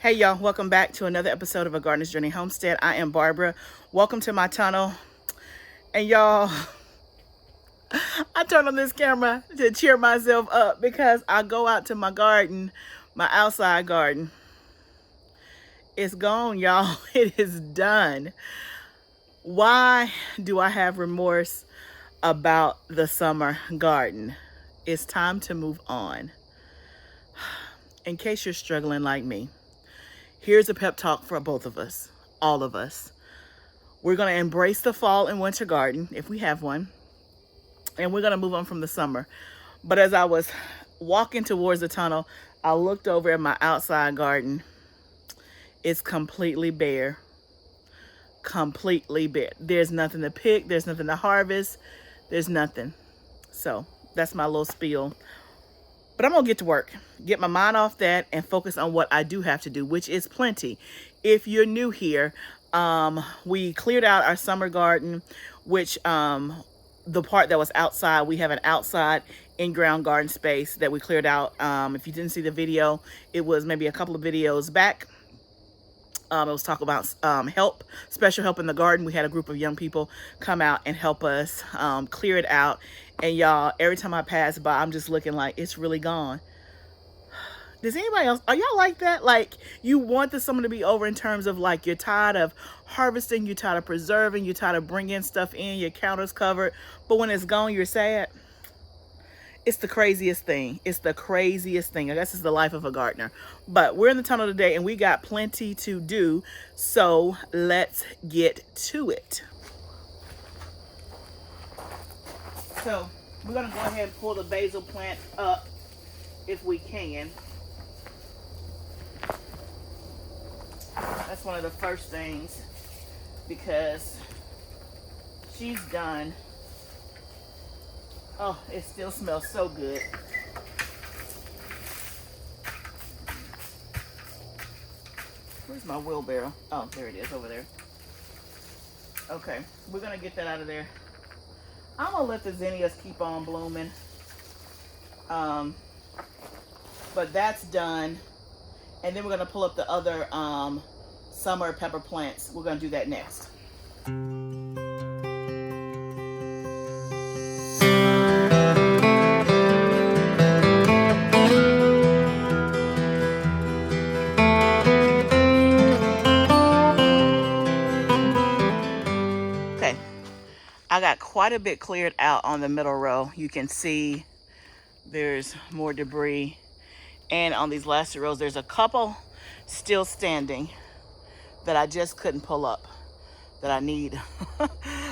Hey y'all, welcome back to another episode of A Gardener's Journey Homestead. I am Barbara. Welcome to my tunnel. And y'all, I turned on this camera to cheer myself up because I go out to my garden, my outside garden. It's gone, y'all. It is done. Why do I have remorse about the summer garden? It's time to move on. In case you're struggling like me, here's a pep talk for both of us, all of us. We're going to embrace the fall and winter garden, if we have one, and we're going to move on from the summer. But as I was walking towards the tunnel, I looked over at my outside garden. It's completely bare. Completely bare. There's nothing to pick. There's nothing to harvest. There's nothing. So that's my little spiel. But I'm going to get to work, get my mind off that and focus on what I do have to do, which is plenty. If you're new here, we cleared out our summer garden, which the part that was outside, we have an outside in-ground garden space that we cleared out. If you didn't see the video, it was maybe a couple of videos back. It was talk about special help in the garden. We had a group of young people come out and help us clear it out. And y'all, every time I pass by, I'm just looking like it's really gone. Does anybody else, are y'all like that? Like you want the summer to be over in terms of like you're tired of harvesting, you're tired of preserving, you're tired of bringing stuff in, your counter's covered. But when it's gone, you're sad. It's the craziest thing. It's the craziest thing. I guess it's the life of a gardener. But we're in the tunnel today and we got plenty to do. So let's get to it. So we're going to go ahead and pull the basil plant up if we can. That's one of the first things because she's done. Oh, it still smells so good. Where's my wheelbarrow? Oh, there it is over there. Okay, we're going to get that out of there. I'm going to let the zinnias keep on blooming. But that's done. And then we're going to pull up the other summer pepper plants. We're going to do that next. Okay. I got quite a bit cleared out on the middle row. You can see there's more debris. And on these last two rows, there's a couple still standing that I just couldn't pull up, that I need.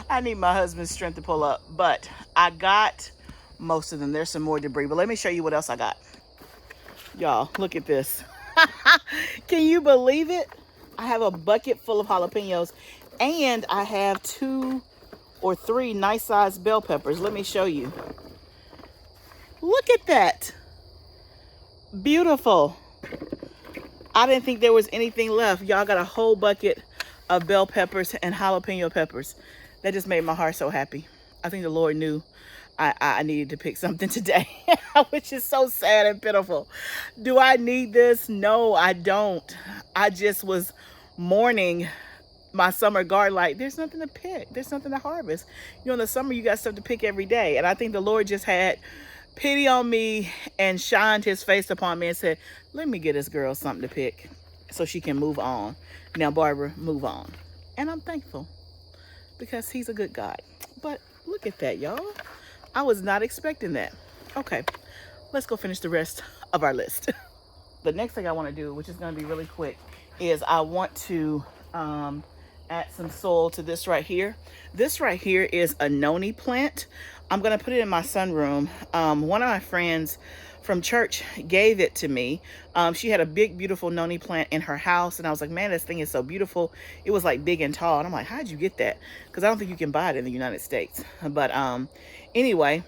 I need my husband's strength to pull up. But I got most of them. There's some more debris. But let me show you what else I got. Y'all, look at this. Can you believe it? I have a bucket full of jalapenos. And I have 2 or 3 nice sized bell peppers. Let me show you. Look at that. Beautiful. I didn't think there was anything left. Y'all got a whole bucket of bell peppers and jalapeno peppers. That just made my heart so happy. I think the Lord knew I needed to pick something today, which is so sad and pitiful. Do I need this? No, I don't. I just was mourning my summer garden, like there's nothing to pick, there's nothing to harvest. You know, in the summer you got stuff to pick every day. And I think the Lord just had pity on me and shined his face upon me and said, let me get this girl something to pick so she can move on. Now, Barbara, move on. And I'm thankful because he's a good God. But look at that, y'all. I was not expecting that. Okay, let's go finish the rest of our list. The next thing I want to do, which is going to be really quick, is I want to add some soil to this right here. This right here is a noni plant. I'm going to put it in my sunroom. One of my friends from church gave it to me. She had a big, beautiful noni plant in her house. And I was like, man, this thing is so beautiful. It was like big and tall. And I'm like, how'd you get that? Because I don't think you can buy it in the United States. But anyway,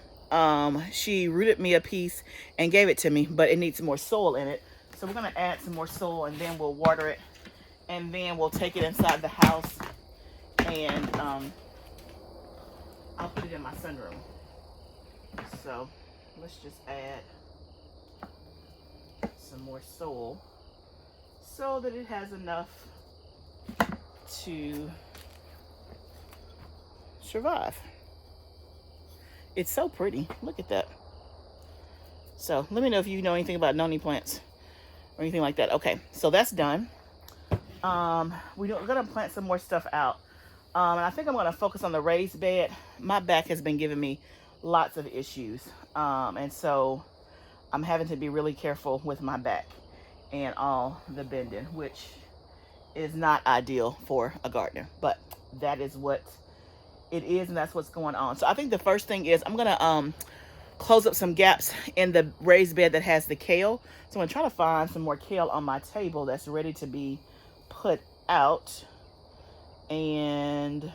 she rooted me a piece and gave it to me. But it needs more soil in it. So we're going to add some more soil and then we'll water it. And then we'll take it inside the house and I'll put it in my sunroom. So let's just add some more soil so that it has enough to survive. It's so pretty. Look at that. So let me know if you know anything about noni plants or anything like that. Okay, so that's done. We're gonna plant some more stuff out. And I think I'm gonna focus on the raised bed. My back has been giving me lots of issues. And so I'm having to be really careful with my back and all the bending, which is not ideal for a gardener, but that is what it is, and that's what's going on. So I think the first thing is I'm gonna close up some gaps in the raised bed that has the kale. So I'm gonna try to find some more kale on my table that's ready to be put out and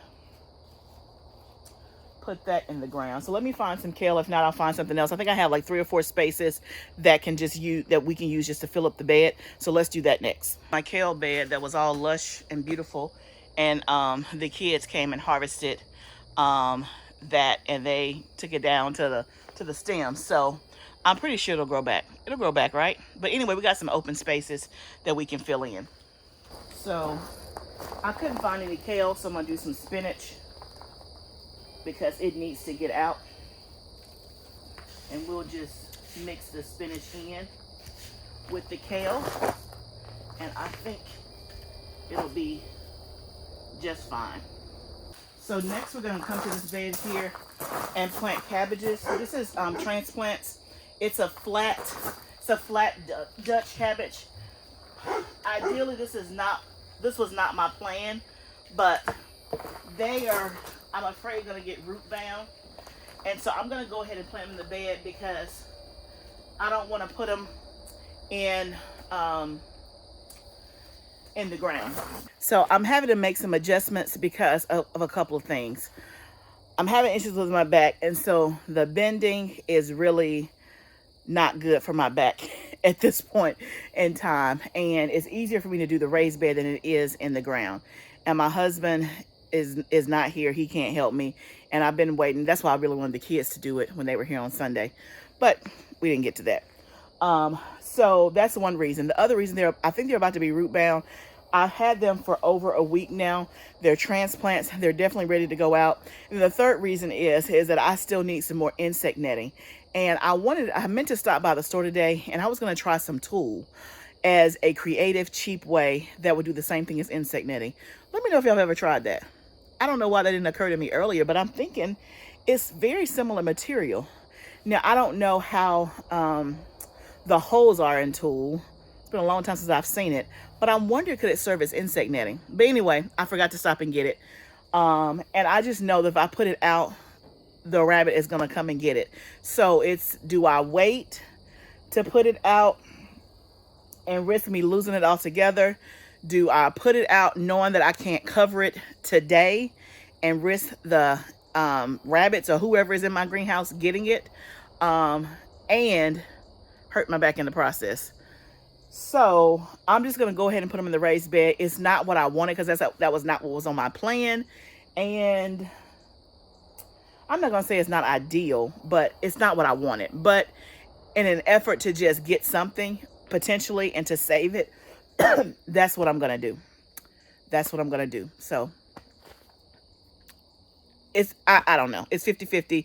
put that in the ground. So let me find some kale. If not, I'll find something else. I think I have like 3 or 4 spaces that can just use, that we can use just to fill up the bed. So let's do that next. My kale bed that was all lush and beautiful, and the kids came and harvested that, and they took it down to the stem. So I'm pretty sure it'll grow back. It'll grow back, right? But anyway, we got some open spaces that we can fill in. So I couldn't find any kale, so I'm gonna do some spinach because it needs to get out. And we'll just mix the spinach in with the kale, and I think it'll be just fine. So next we're gonna come to this bed here and plant cabbages. So this is transplants. It's a flat Dutch cabbage. Ideally, this was not my plan, but they are, I'm afraid, gonna get root bound. And so I'm gonna go ahead and plant them in the bed because I don't want to put them in the ground. So I'm having to make some adjustments because of a couple of things. I'm having issues with my back, and so the bending is really not good for my back at this point in time. And it's easier for me to do the raised bed than it is in the ground. And my husband is not here. He can't help me. And I've been waiting. That's why I really wanted the kids to do it when they were here on Sunday. But we didn't get to that. So that's one reason. The other reason, I think they're about to be root bound. I've had them for over a week now. They're transplants. They're definitely ready to go out. And the third reason is that I still need some more insect netting. And I meant to stop by the store today, and I was going to try some tulle as a creative, cheap way that would do the same thing as insect netting. Let me know if y'all have ever tried that. I don't know why that didn't occur to me earlier, but I'm thinking it's very similar material. Now, I don't know how the holes are in tulle. It's been a long time since I've seen it, but I'm wondering, could it serve as insect netting? But anyway, I forgot to stop and get it. And I just know that if I put it out, the rabbit is going to come and get it. So do I wait to put it out and risk me losing it altogether? Do I put it out knowing that I can't cover it today and risk the rabbits or whoever is in my greenhouse getting it and hurt my back in the process? So I'm just going to go ahead and put them in the raised bed. It's not what I wanted because that was not what was on my plan. And I'm not going to say it's not ideal, but it's not what I wanted. But in an effort to just get something potentially and to save it, that's what I'm going to do. That's what I'm going to do. So I don't know. It's 50-50.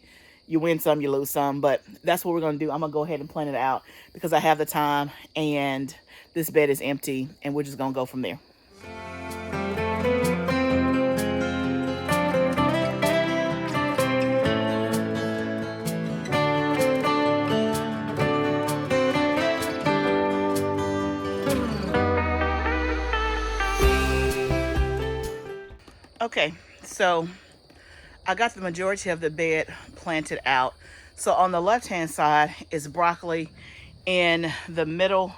You win some, you lose some, but that's what we're going to do. I'm going to go ahead and plan it out because I have the time and this bed is empty, and we're just going to go from there. Okay, so I got the majority of the bed planted out. So on the left-hand side is broccoli. In the middle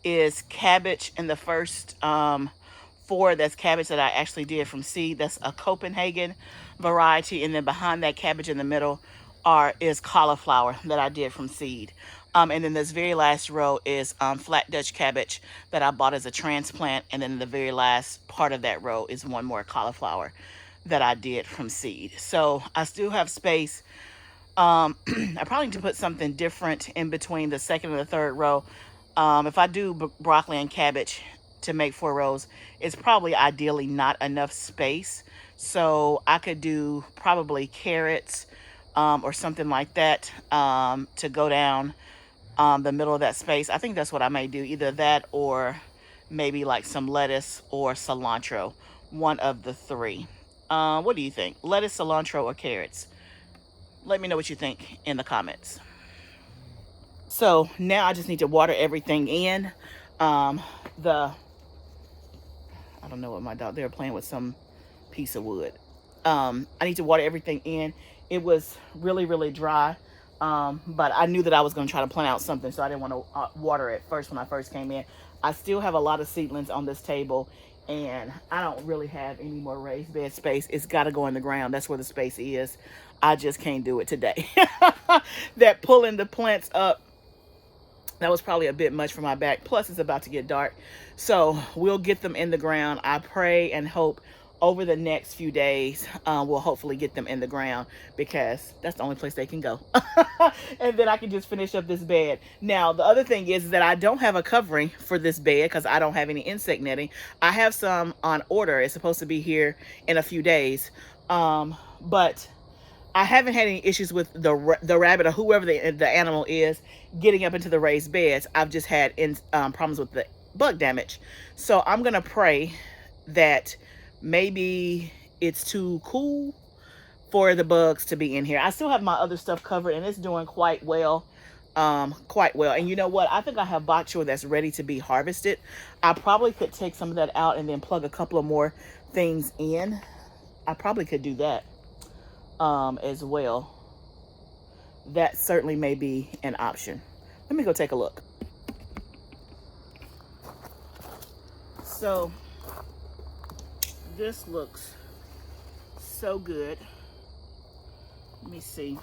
is cabbage. In the first 4, that's cabbage that I actually did from seed. That's a Copenhagen variety. And then behind that cabbage in the middle is cauliflower that I did from seed. And then this very last row is flat Dutch cabbage that I bought as a transplant. And then the very last part of that row is one more cauliflower that I did from seed. So I still have space. I probably need to put something different in between the second and the third row. If I do broccoli and cabbage, to make 4 rows is probably ideally not enough space. So I could do probably carrots or something like that to go down the middle of that space. I think that's what I may do, either that or maybe like some lettuce or cilantro, one of the three. What do you think? Lettuce, cilantro, or carrots? Let me know what you think in the comments. So now I just need to water everything in. I don't know what my dog, they're playing with some piece of wood. I need to water everything in. It was really, really dry. But I knew that I was going to try to plant out something, so I didn't want to water it first when I first came in. I still have a lot of seedlings on this table, and I don't really have any more raised bed space. It's got to go in the ground. That's where the space is. I just can't do it today. That pulling the plants up, that was probably a bit much for my back. Plus, it's about to get dark. So we'll get them in the ground. I pray and hope over the next few days, we'll hopefully get them in the ground, because that's the only place they can go. And then I can just finish up this bed. Now, the other thing is that I don't have a covering for this bed because I don't have any insect netting. I have some on order. It's supposed to be here in a few days. But I haven't had any issues with the rabbit or whoever the animal is getting up into the raised beds. I've just had problems with the bug damage. So I'm going to pray that maybe it's too cool for the bugs to be in here. I still have my other stuff covered, and it's doing quite well. And you know what? I think I have bok choy that's ready to be harvested. I probably could take some of that out and then plug a couple of more things in. I probably could do that as well. That certainly may be an option. Let me go take a look. So this looks so good. Let me see.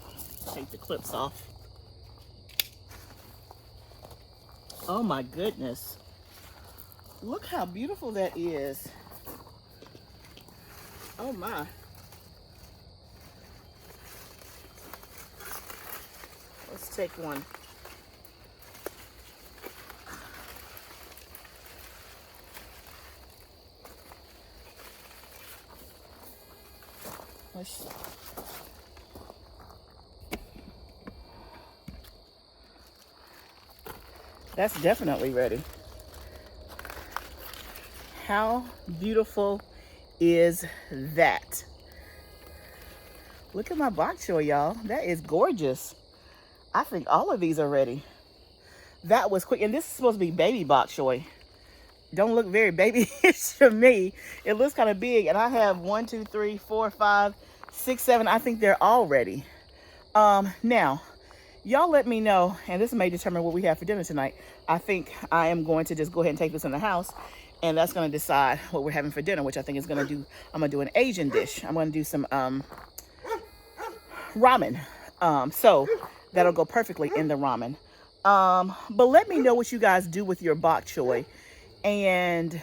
Take the clips off. Oh my goodness. Look how beautiful that is. Oh my. Let's take one. That's definitely ready. How beautiful is that? Look at my bok choy, y'all. That is gorgeous. I think all of these are ready. That was quick. And this is supposed to be baby bok choy. Don't look very babyish to me. It looks kind of big. And I have 1, 2, 3, 4, 5, 6, 7. I think they're all ready. Now, y'all let me know, and this may determine what we have for dinner tonight. I think I am going to just go ahead and take this in the house, and that's going to decide what we're having for dinner, which I think is going to do, I'm going to do an Asian dish. I'm going to do some ramen. So that'll go perfectly in the ramen. But let me know what you guys do with your bok choy. And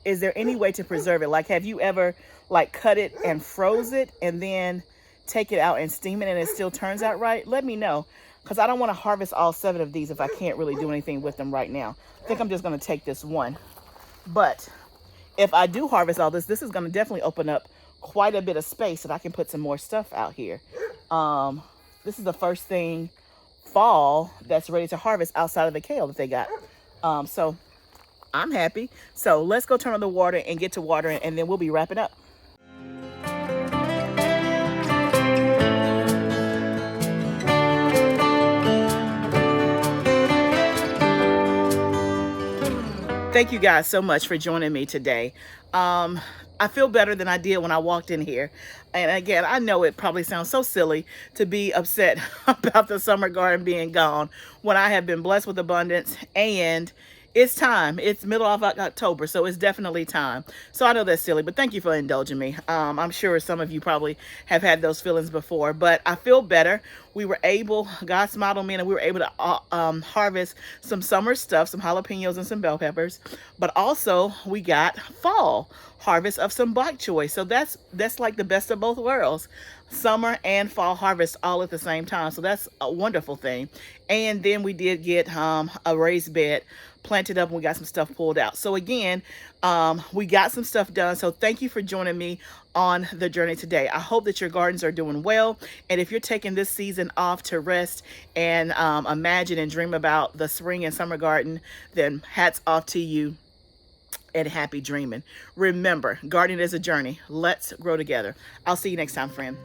is there any way to preserve it? Like, have you ever like cut it and froze it and then take it out and steam it and it still turns out right? Let me know, because I don't want to harvest all 7 of these if I can't really do anything with them right now. I think I'm just going to take this one. But if I do harvest all this, this is going to definitely open up quite a bit of space that I can put some more stuff out here. This is the first thing fall that's ready to harvest outside of the kale that they got. So I'm happy. So let's go turn on the water and get to watering, and then we'll be wrapping up. Thank you guys so much for joining me today. I feel better than I did when I walked in here. And again, I know it probably sounds so silly to be upset about the summer garden being gone when I have been blessed with abundance, and it's time. It's middle of October, so it's definitely time. So I know that's silly, but thank you for indulging me. I'm sure some of you probably have had those feelings before, but I feel better. We were able, God smiled on me, and we were able to harvest some summer stuff, some jalapenos and some bell peppers, but also we got fall harvest of some bok choy. So that's like the best of both worlds. summer and fall harvest all at the same time. So that's a wonderful thing. And then we did get a raised bed planted up and we got some stuff pulled out. So again, we got some stuff done. So thank you for joining me on the journey today. I hope that your gardens are doing well. And if you're taking this season off to rest and imagine and dream about the spring and summer garden, then hats off to you and happy dreaming. Remember, gardening is a journey. Let's grow together. I'll see you next time, friend.